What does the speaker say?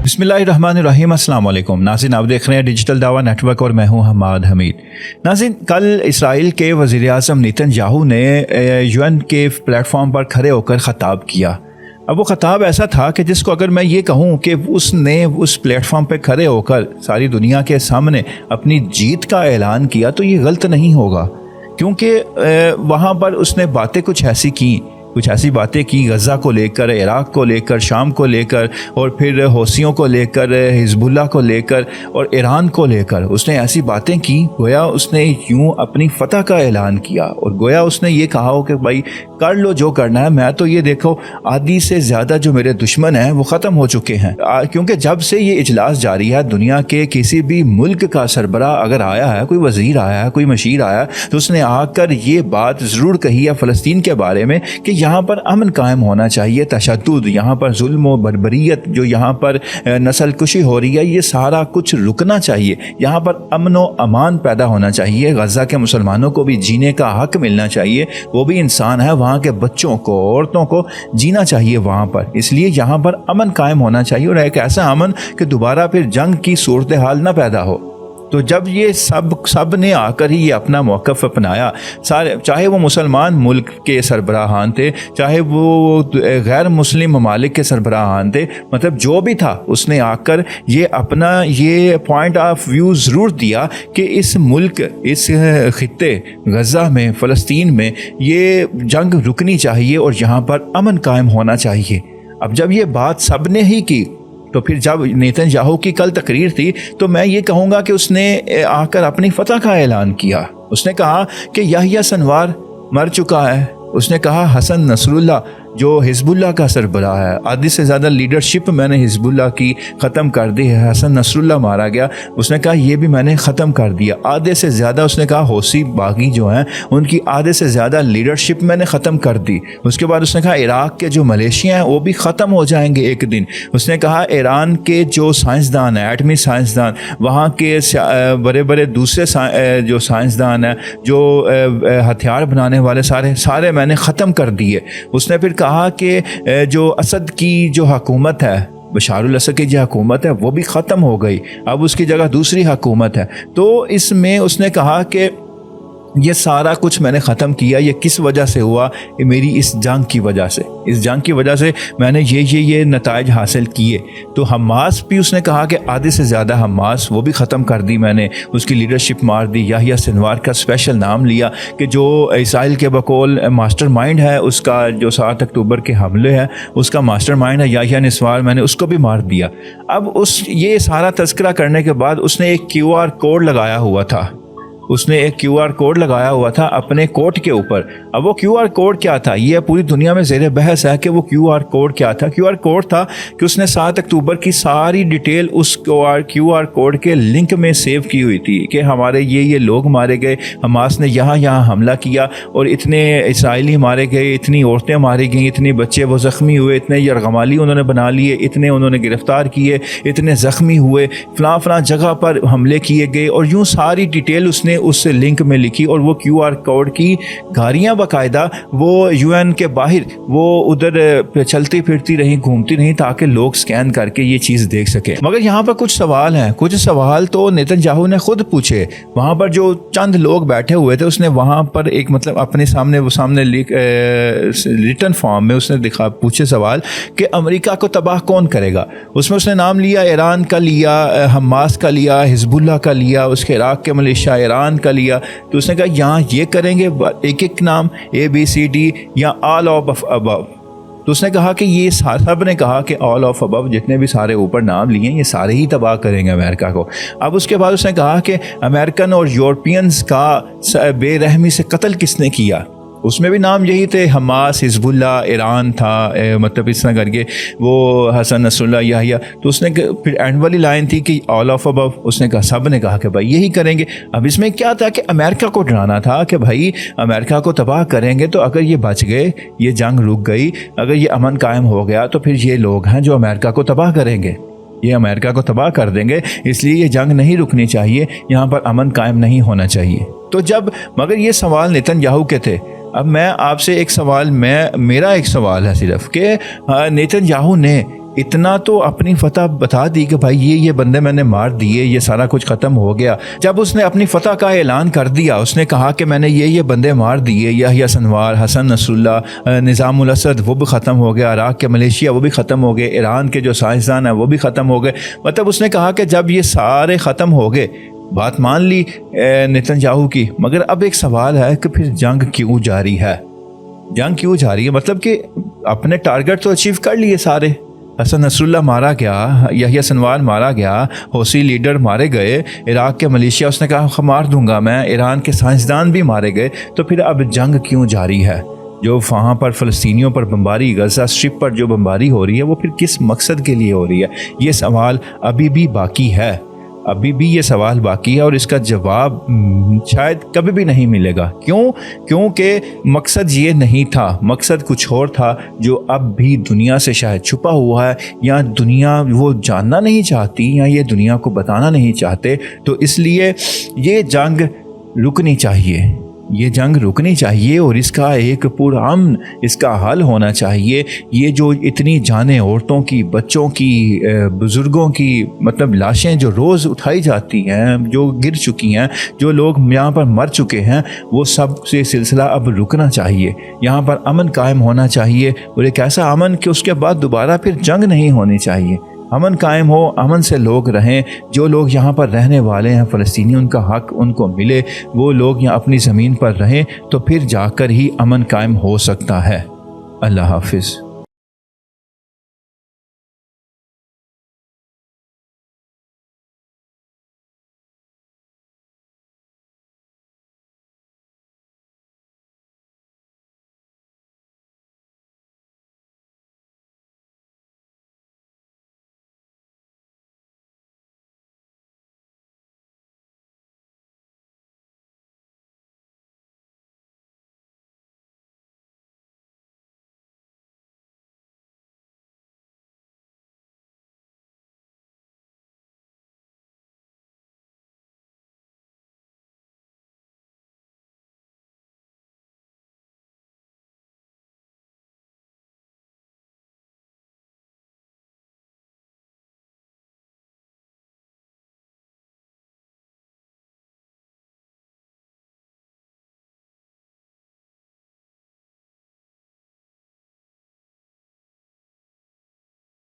बिस्मिल्लाहिर्रहमानिर्रहीम। अस्सलाम वालेकुम नाज़रीन, आप देख रहे हैं डिजिटल दावा नेटवर्क और मैं हूं हमाद हमीद। नाज़रीन, कल इसराइल के वज़ीर-ए-आज़म नेतन्याहू ने यूएन के प्लेटफॉर्म पर खड़े होकर ख़ताब किया। अब वो ख़ताब ऐसा था कि जिसको अगर मैं ये कहूँ कि उसने उस प्लेटफॉर्म पर खड़े होकर सारी दुनिया के सामने अपनी जीत का ऐलान किया तो ये गलत नहीं होगा, क्योंकि वहाँ पर उसने बातें कुछ ऐसी बातें की गज़ा को लेकर, इराक़ को लेकर, शाम को लेकर, और फिर हौसियों को लेकर, हिज़्बुल्लाह को लेकर और ईरान को लेकर उसने ऐसी बातें की गोया उसने यूं अपनी फ़तह का ऐलान किया और गोया उसने ये कहा हो कि भाई कर लो जो करना है, मैं तो ये देखो आधी से ज़्यादा जो मेरे दुश्मन हैं वो ख़त्म हो चुके हैं। क्योंकि जब से ये इजलास जारी है, दुनिया के किसी भी मुल्क का सरबरा अगर आया है, कोई वज़ीर आया है, कोई मशीर आया है, तो उसने आकर ये बात ज़रूर कही है फ़लस्तीन के बारे में कि यहाँ पर अमन कायम होना चाहिए, तशद्दुद, यहाँ पर जुल्म व बर्बरियत, जो यहाँ पर नस्ल कुशी हो रही है, ये सारा कुछ रुकना चाहिए, यहाँ पर अमन व अमान पैदा होना चाहिए, गज़ा के मुसलमानों को भी जीने का हक़ मिलना चाहिए, वो भी इंसान है, वहाँ के बच्चों को, औरतों को जीना चाहिए वहाँ पर, इसलिए यहाँ पर अमन कायम होना चाहिए और एक ऐसा अमन कि दोबारा फिर जंग की सूरत हाल ना पैदा हो। तो जब ये सब ने आकर ही ये अपना मौक़िफ़ अपनाया, सारे, चाहे वो मुसलमान मुल्क के सरबराहान थे, चाहे वो गैर मुस्लिम ममालिक के सरबराहान थे, मतलब जो भी था, उसने आकर ये अपना ये पॉइंट ऑफ व्यू ज़रूर दिया कि इस मुल्क, इस खित्ते गज़ा में, फ़लस्तीन में ये जंग रुकनी चाहिए और यहाँ पर अमन कायम होना चाहिए। अब जब ये बात सब ने ही की, तो फिर जब नेतन्याहू की कल तकरीर थी तो मैं ये कहूँगा कि उसने आकर अपनी फ़तह का ऐलान किया। उसने कहा कि याह्या सिनवार मर चुका है, उसने कहा हसन नसरुल्लाह जो हिज़्बुल्लाह का सरबराह है, आधी से ज़्यादा लीडरशिप मैंने हिज़्बुल्लाह की ख़त्म कर दी है, हसन नसरुल्लाह मारा गया, उसने कहा ये भी मैंने ख़त्म कर दिया, आधे से ज़्यादा, उसने कहा हौसी बागी जो हैं उनकी आधे से ज़्यादा लीडरशिप मैंने ख़त्म कर दी। उसके बाद उसने कहा इराक़ के जो मलेशिया हैं वो भी ख़त्म हो जाएंगे एक दिन। उसने कहा ईरान के जो साइंसदान हैं, एटमी साइंसदान, वहाँ के बड़े बड़े दूसरे जो साइंसदान हैं, जो हथियार बनाने वाले सारे मैंने ख़त्म कर दिए। उसने फिर कहा कि जो असद की जो हुकूमत है, बशारुल असद की जो हुकूमत है वो भी ख़त्म हो गई, अब उसकी जगह दूसरी हुकूमत है। तो इसमें उसने कहा कि ये सारा कुछ मैंने ख़त्म किया, ये किस वजह से हुआ, ये मेरी इस जंग की वजह से, इस जंग की वजह से मैंने ये नताइज हासिल किए। तो हमास भी उसने कहा कि आधे से ज़्यादा हमास वो भी ख़त्म कर दी मैंने, उसकी लीडरशिप मार दी। याह्या सिनवार का स्पेशल नाम लिया कि जो इसराइल के बकौल मास्टर माइंड है, उसका जो 7 अक्टूबर के हमले है उसका मास्टर माइंड है याह्या सिनवार, मैंने उसको भी मार दिया। अब ये सारा तज़किरा करने के बाद उसने एक QR कोड लगाया हुआ था, उसने एक QR कोड लगाया हुआ था अपने कोट के ऊपर। अब वो QR कोड क्या था, ये पूरी दुनिया में ज़ेर बहस है कि वो QR कोड क्या था। QR कोड था कि उसने 7 अक्टूबर की सारी डिटेल उस QR कोड के लिंक में सेव की हुई थी कि हमारे ये लोग मारे गए, हमास ने यहाँ हमला किया और इतने इसराइली मारे गए, इतनी औरतें मारी गई, इतने बच्चे वो ज़ख्मी हुए, इतने यरगमाली उन्होंने बना लिए, इतने उन्होंने गिरफ़्तार किए, इतने ज़ख्मी हुए, फ़लाँ जगह पर हमले किए गए, और यूँ सारी डिटेल उसने उस लिंक में लिखी। और वो QR कोड की गाड़ियाँ बाकायदा वो UN के बाहर वो उधर चलती फिरती रही, घूमती रही, ताकि लोग स्कैन करके ये चीज़ देख सके। मगर यहाँ पर कुछ सवाल हैं, कुछ सवाल तो नेतन्याहू ने खुद पूछे। वहाँ पर जो चंद लोग बैठे हुए थे, उसने वहाँ पर एक मतलब अपने सामने रिटन फॉर्म में उसने पूछे सवाल कि अमेरिका को तबाह कौन करेगा। उसमें उसने नाम लिया, ईरान का लिया, हमास का लिया, हिज़्बुल्लाह का लिया, उसके इराक़ के मलेशिया, ईरान का लिया। तो उसने कहा यहाँ ये करेंगे एक नाम ABCD या ऑल ऑफ अबव। तो उसने कहा कि ये सब ने कहा कि ऑल ऑफ अबव, जितने भी सारे ऊपर नाम लिए ये सारे ही तबाह करेंगे अमेरिका को। अब उसके बाद उसने कहा कि अमेरिकन और यूरोपियंस का बेरहमी से कत्ल किसने किया, उसमें भी नाम यही थे, हमास, हिज़्बुल्लाह, ईरान था, मतलब इस तरह करके वो हसन नसरुल्लाह, याह्या। तो उसने फिर एंड वाली लाइन थी कि ऑल ऑफ अबव। उसने कहा, सब ने कहा कि भाई यही करेंगे। अब इसमें क्या था कि अमेरिका को डराना था कि भाई अमेरिका को तबाह करेंगे तो अगर ये बच गए, ये जंग रुक गई, अगर ये अमन कायम हो गया तो फिर ये लोग हैं जो अमेरिका को तबाह करेंगे, ये अमेरिका को तबाह कर देंगे, इसलिए ये जंग नहीं रुकनी चाहिए, यहाँ पर अमन कायम नहीं होना चाहिए। तो जब मगर ये सवाल नेतन्याहू के थे। अब मैं आपसे एक सवाल, मेरा एक सवाल है सिर्फ कि नेतन्याहू ने اتنا تو اپنی فتح بتا دی کہ بھائی یہ بندے میں نے مار دیے، یہ سارا کچھ ختم ہو گیا۔ جب اس نے اپنی فتح کا اعلان کر دیا، اس نے کہا کہ میں نے یہ بندے مار دیے، یحییٰ سنوار، حسن نصر اللہ، نظام الاسد، وہ بھی ختم ہو گیا، عراق کے ملیشیا وہ بھی ختم ہو گئے، ایران کے جو سائنسدان ہیں وہ بھی ختم ہو گئے۔ مطلب اس نے کہا کہ جب یہ سارے ختم ہو گئے، بات مان لی نیتن یاہو کی، مگر اب ایک سوال ہے کہ پھر جنگ کیوں جاری ہے؟ جنگ کیوں جاری ہے؟ مطلب کہ اپنے ٹارگٹ تو اچیو کر لیے سارے، حسن نصر اللہ مارا گیا، یحییٰ سنوار مارا گیا، حوثی لیڈر مارے گئے، عراق کے ملیشیا اس نے کہا مار دوں گا میں، ایران کے سائنسدان بھی مارے گئے، تو پھر اب جنگ کیوں جاری ہے؟ جو وہاں پر فلسطینیوں پر بمباری، غزہ اسٹرپ پر جو بمباری ہو رہی ہے، وہ پھر کس مقصد کے لیے ہو رہی ہے؟ یہ سوال ابھی بھی باقی ہے، ابھی بھی یہ سوال باقی ہے، اور اس کا جواب شاید کبھی بھی نہیں ملے گا۔ کیونکہ مقصد یہ نہیں تھا، مقصد کچھ اور تھا جو اب بھی دنیا سے شاید چھپا ہوا ہے، یا دنیا وہ جاننا نہیں چاہتی، یا یہ دنیا کو بتانا نہیں چاہتے۔ تو اس لیے یہ جنگ رکنی چاہیے، یہ جنگ رکنی چاہیے، اور اس کا ایک پرامن اس کا حل ہونا چاہیے۔ یہ جو اتنی جانیں عورتوں کی، بچوں کی، بزرگوں کی، مطلب لاشیں جو روز اٹھائی جاتی ہیں، جو گر چکی ہیں، جو لوگ یہاں پر مر چکے ہیں، وہ سب سے سلسلہ اب رکنا چاہیے۔ یہاں پر امن قائم ہونا چاہیے، اور ایک ایسا امن کہ اس کے بعد دوبارہ پھر جنگ نہیں ہونی چاہیے۔ امن قائم ہو، امن سے لوگ رہیں، جو لوگ یہاں پر رہنے والے ہیں فلسطینی، ان کا حق ان کو ملے، وہ لوگ یہاں اپنی زمین پر رہیں، تو پھر جا کر ہی امن قائم ہو سکتا ہے۔ اللہ حافظ۔